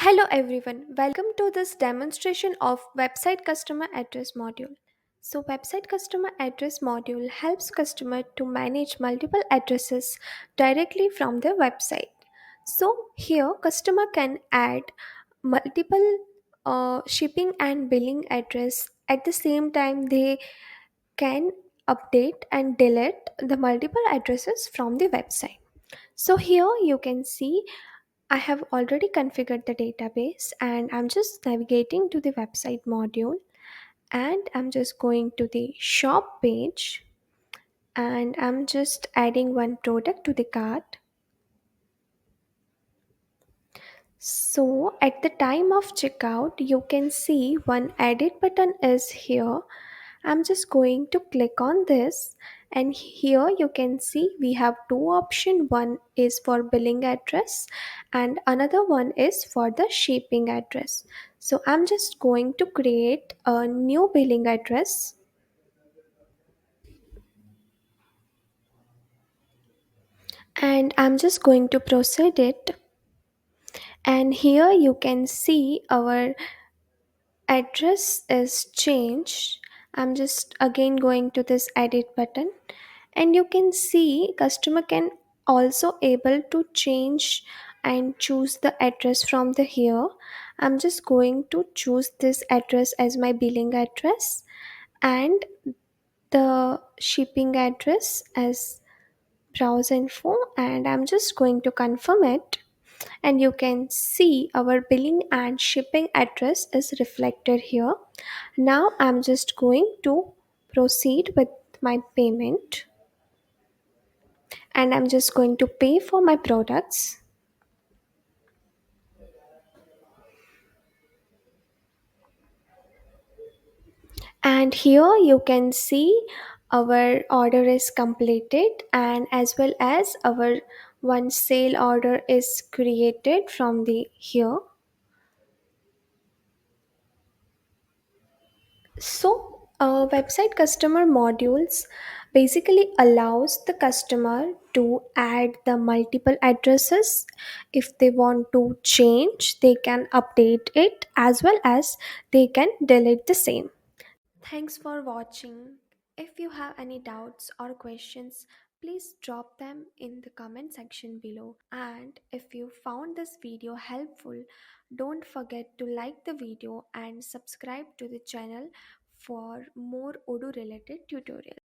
Hello everyone, welcome to this demonstration of website customer address module. So website customer address module helps customer to manage multiple addresses directly from their website. So here customer can add multiple shipping and billing address at the same time. They can update and delete the multiple addresses from the website. So here you can see I have already configured the database and I'm just navigating to the website module, and I'm just going to the shop page, and I'm just adding one product to the cart. So at the time of checkout, you can see one edit button is here. I'm just going to click on this, and here you can see we have two options. One is for billing address and another one is for the shipping address. So I'm just going to create a new billing address, and I'm just going to proceed it. And here you can see our address is changed. I'm just again going to this edit button, and you can see customer can also able to change and choose the address from the here. I'm just going to choose this address as my billing address and the shipping address as BrowseInfo, and I'm just going to confirm it, and you can see our billing and shipping address is reflected here. Now I'm just going to proceed with my payment, and I'm just going to pay for my products. And here you can see our order is completed, and as well as our one sale order is created from the here. So, website customer modules basically allows the customer to add the multiple addresses. If they want to change, they can update it, as well as they can delete the same. Thanks for watching. If you have any doubts or questions, please drop them in the comment section below. And if you found this video helpful, don't forget to like the video and subscribe to the channel for more Odoo related tutorials.